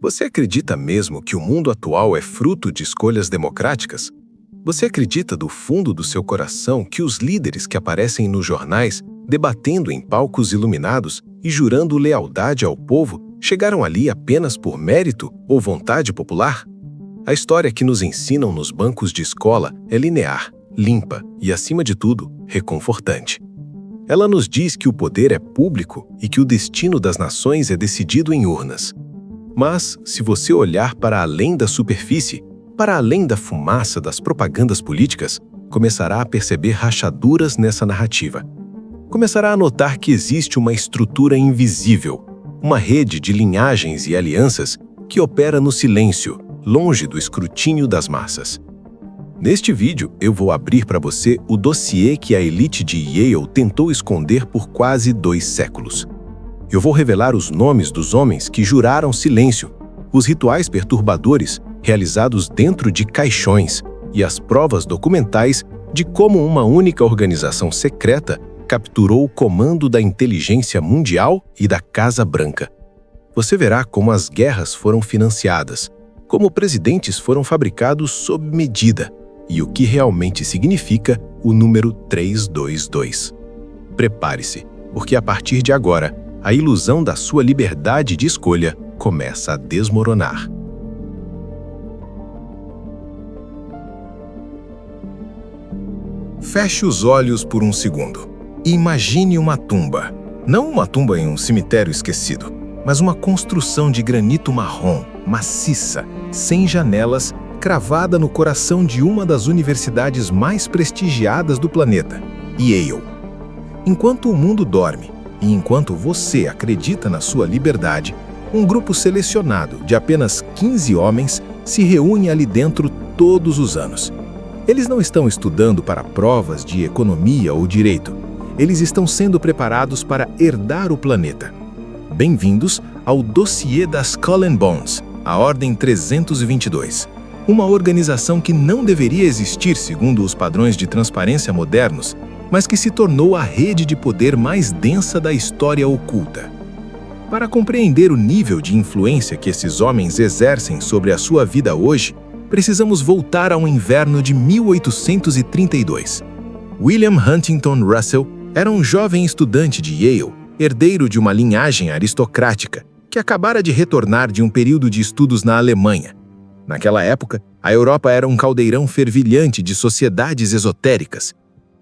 Você acredita mesmo que o mundo atual é fruto de escolhas democráticas? Você acredita do fundo do seu coração que os líderes que aparecem nos jornais, debatendo em palcos iluminados e jurando lealdade ao povo, chegaram ali apenas por mérito ou vontade popular? A história que nos ensinam nos bancos de escola é linear, limpa e, acima de tudo, reconfortante. Ela nos diz que o poder é público e que o destino das nações é decidido em urnas. Mas, se você olhar para além da superfície, para além da fumaça das propagandas políticas, começará a perceber rachaduras nessa narrativa. Começará a notar que existe uma estrutura invisível, uma rede de linhagens e alianças que opera no silêncio, longe do escrutínio das massas. Neste vídeo, eu vou abrir para você o dossiê que a elite de Yale tentou esconder por quase 2 séculos. Eu vou revelar os nomes dos homens que juraram silêncio, os rituais perturbadores realizados dentro de caixões e as provas documentais de como uma única organização secreta capturou o comando da inteligência mundial e da Casa Branca. Você verá como as guerras foram financiadas, como presidentes foram fabricados sob medida e o que realmente significa o número 322. Prepare-se, porque a partir de agora, a ilusão da sua liberdade de escolha começa a desmoronar. Feche os olhos por um segundo e imagine uma tumba. Não uma tumba em um cemitério esquecido, mas uma construção de granito marrom, maciça, sem janelas, cravada no coração de uma das universidades mais prestigiadas do planeta, Yale. Enquanto o mundo dorme, e enquanto você acredita na sua liberdade, um grupo selecionado de apenas 15 homens se reúne ali dentro todos os anos. Eles não estão estudando para provas de economia ou direito. Eles estão sendo preparados para herdar o planeta. Bem-vindos ao dossiê das Skull and Bones, a Ordem 322. Uma organização que não deveria existir segundo os padrões de transparência modernos, mas que se tornou a rede de poder mais densa da história oculta. Para compreender o nível de influência que esses homens exercem sobre a sua vida hoje, precisamos voltar ao inverno de 1832. William Huntington Russell era um jovem estudante de Yale, herdeiro de uma linhagem aristocrática, que acabara de retornar de um período de estudos na Alemanha. Naquela época, a Europa era um caldeirão fervilhante de sociedades esotéricas.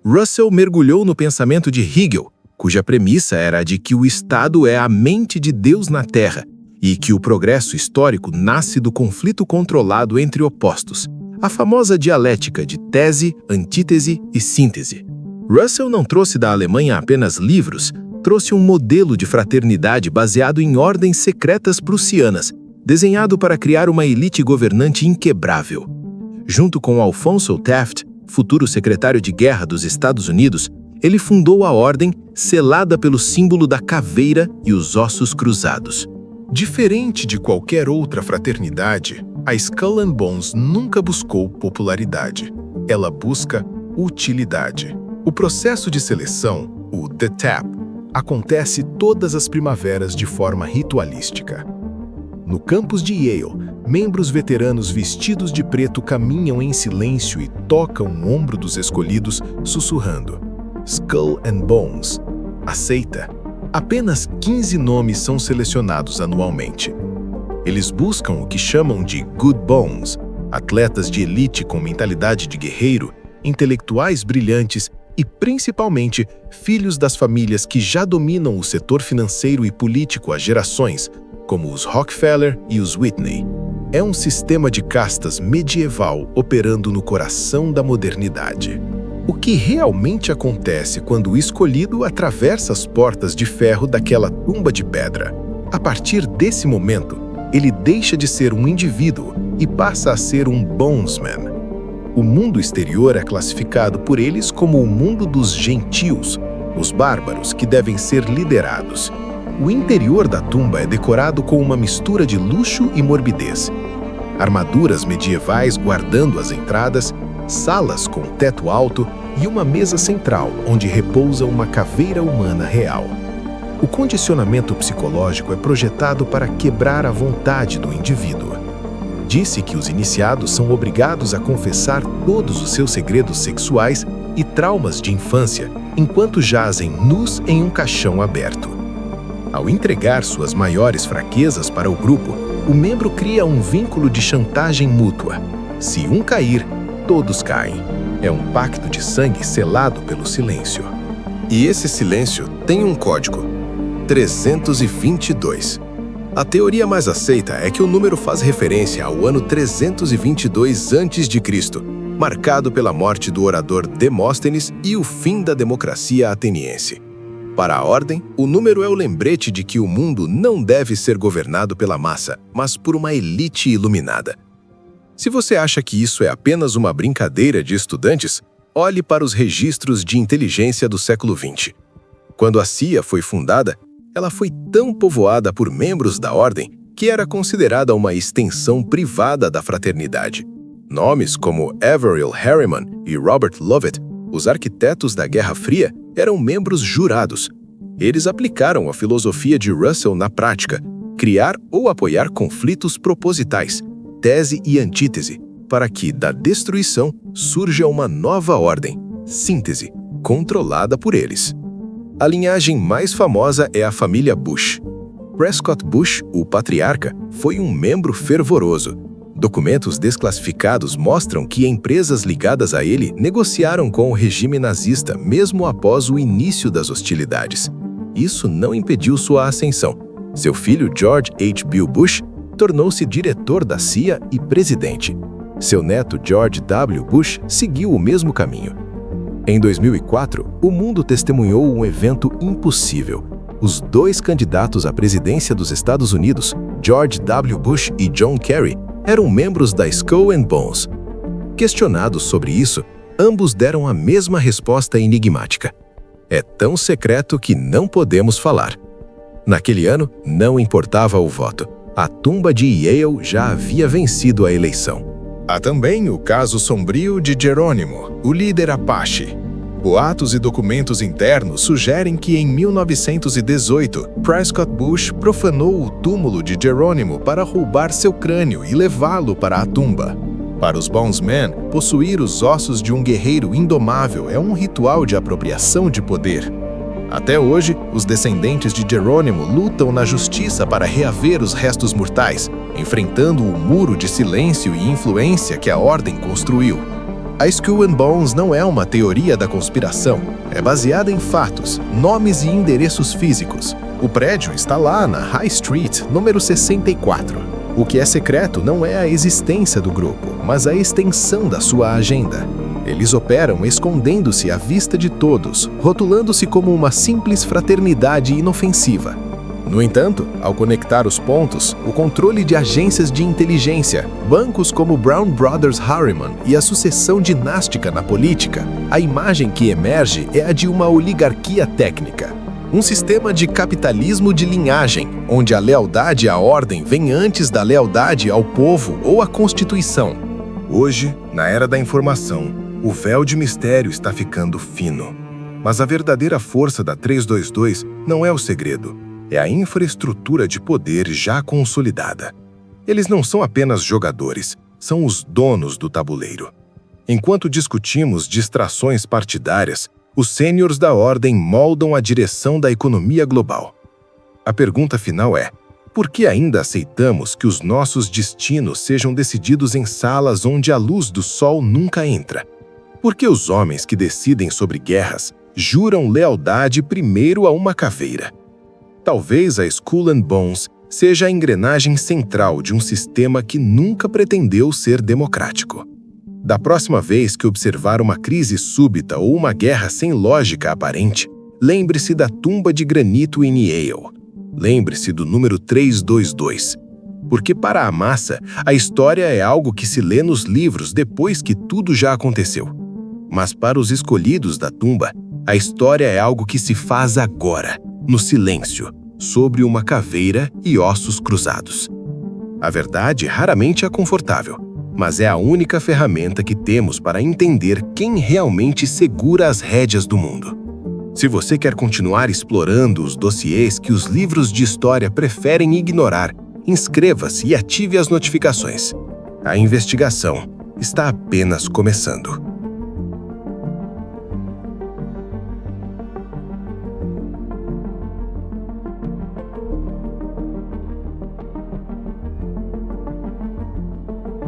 Russell mergulhou no pensamento de Hegel, cuja premissa era a de que o Estado é a mente de Deus na Terra e que o progresso histórico nasce do conflito controlado entre opostos, a famosa dialética de tese, antítese e síntese. Russell não trouxe da Alemanha apenas livros, trouxe um modelo de fraternidade baseado em ordens secretas prussianas, desenhado para criar uma elite governante inquebrável. Junto com Alphonso Taft, futuro secretário de guerra dos Estados Unidos, ele fundou a ordem selada pelo símbolo da caveira e os ossos cruzados. Diferente de qualquer outra fraternidade, a Skull and Bones nunca buscou popularidade. Ela busca utilidade. O processo de seleção, o The Tap, acontece todas as primaveras de forma ritualística. No campus de Yale, membros veteranos vestidos de preto caminham em silêncio e tocam o ombro dos escolhidos, sussurrando: Skull and Bones. Aceita. Apenas 15 nomes são selecionados anualmente. Eles buscam o que chamam de Good Bones, atletas de elite com mentalidade de guerreiro, intelectuais brilhantes e, principalmente, filhos das famílias que já dominam o setor financeiro e político há gerações, como os Rockefeller e os Whitney. É um sistema de castas medieval operando no coração da modernidade. O que realmente acontece quando o escolhido atravessa as portas de ferro daquela tumba de pedra? A partir desse momento, ele deixa de ser um indivíduo e passa a ser um Bonesman. O mundo exterior é classificado por eles como o mundo dos gentios, os bárbaros que devem ser liderados. O interior da tumba é decorado com uma mistura de luxo e morbidez. Armaduras medievais guardando as entradas, salas com teto alto e uma mesa central onde repousa uma caveira humana real. O condicionamento psicológico é projetado para quebrar a vontade do indivíduo. Disse que os iniciados são obrigados a confessar todos os seus segredos sexuais e traumas de infância enquanto jazem nus em um caixão aberto. Ao entregar suas maiores fraquezas para o grupo, o membro cria um vínculo de chantagem mútua. Se um cair, todos caem. É um pacto de sangue selado pelo silêncio. E esse silêncio tem um código: 322. A teoria mais aceita é que o número faz referência ao ano 322 a.C., marcado pela morte do orador Demóstenes e o fim da democracia ateniense. Para a ordem, o número é o lembrete de que o mundo não deve ser governado pela massa, mas por uma elite iluminada. Se você acha que isso é apenas uma brincadeira de estudantes, olhe para os registros de inteligência do século XX. Quando a CIA foi fundada, ela foi tão povoada por membros da ordem que era considerada uma extensão privada da fraternidade. Nomes como Averell Harriman e Robert Lovett, os arquitetos da Guerra Fria, eram membros jurados. Eles aplicaram a filosofia de Russell na prática, criar ou apoiar conflitos propositais, tese e antítese, para que, da destruição, surja uma nova ordem, síntese, controlada por eles. A linhagem mais famosa é a família Bush. Prescott Bush, o patriarca, foi um membro fervoroso. Documentos desclassificados mostram que empresas ligadas a ele negociaram com o regime nazista mesmo após o início das hostilidades. Isso não impediu sua ascensão. Seu filho George H. Bush tornou-se diretor da CIA e presidente. Seu neto George W. Bush seguiu o mesmo caminho. Em 2004, o mundo testemunhou um evento impossível. Os dois candidatos à presidência dos Estados Unidos, George W. Bush e John Kerry, eram membros da Skull and Bones. Questionados sobre isso, ambos deram a mesma resposta enigmática: é tão secreto que não podemos falar. Naquele ano, não importava o voto. A tumba de Yale já havia vencido a eleição. Há também o caso sombrio de Jerônimo, o líder Apache. Boatos e documentos internos sugerem que em 1918, Prescott Bush profanou o túmulo de Jerônimo para roubar seu crânio e levá-lo para a tumba. Para os Bonesmen, possuir os ossos de um guerreiro indomável é um ritual de apropriação de poder. Até hoje, os descendentes de Jerônimo lutam na justiça para reaver os restos mortais, enfrentando o muro de silêncio e influência que a ordem construiu. A Skull and Bones não é uma teoria da conspiração, é baseada em fatos, nomes e endereços físicos. O prédio está lá na High Street, número 64. O que é secreto não é a existência do grupo, mas a extensão da sua agenda. Eles operam escondendo-se à vista de todos, rotulando-se como uma simples fraternidade inofensiva. No entanto, ao conectar os pontos, o controle de agências de inteligência, bancos como Brown Brothers Harriman e a sucessão dinástica na política, a imagem que emerge é a de uma oligarquia técnica. Um sistema de capitalismo de linhagem, onde a lealdade à ordem vem antes da lealdade ao povo ou à Constituição. Hoje, na era da informação, o véu de mistério está ficando fino. Mas a verdadeira força da 322 não é o segredo, é a infraestrutura de poder já consolidada. Eles não são apenas jogadores, são os donos do tabuleiro. Enquanto discutimos distrações partidárias, os sêniores da ordem moldam a direção da economia global. A pergunta final é: por que ainda aceitamos que os nossos destinos sejam decididos em salas onde a luz do sol nunca entra? Por que os homens que decidem sobre guerras juram lealdade primeiro a uma caveira? Talvez a Skull and Bones seja a engrenagem central de um sistema que nunca pretendeu ser democrático. Da próxima vez que observar uma crise súbita ou uma guerra sem lógica aparente, lembre-se da tumba de granito em Yale. Lembre-se do número 322. Porque para a massa, a história é algo que se lê nos livros depois que tudo já aconteceu. Mas para os escolhidos da tumba, a história é algo que se faz agora, no silêncio, sobre uma caveira e ossos cruzados. A verdade raramente é confortável, mas é a única ferramenta que temos para entender quem realmente segura as rédeas do mundo. Se você quer continuar explorando os dossiês que os livros de história preferem ignorar, inscreva-se e ative as notificações. A investigação está apenas começando.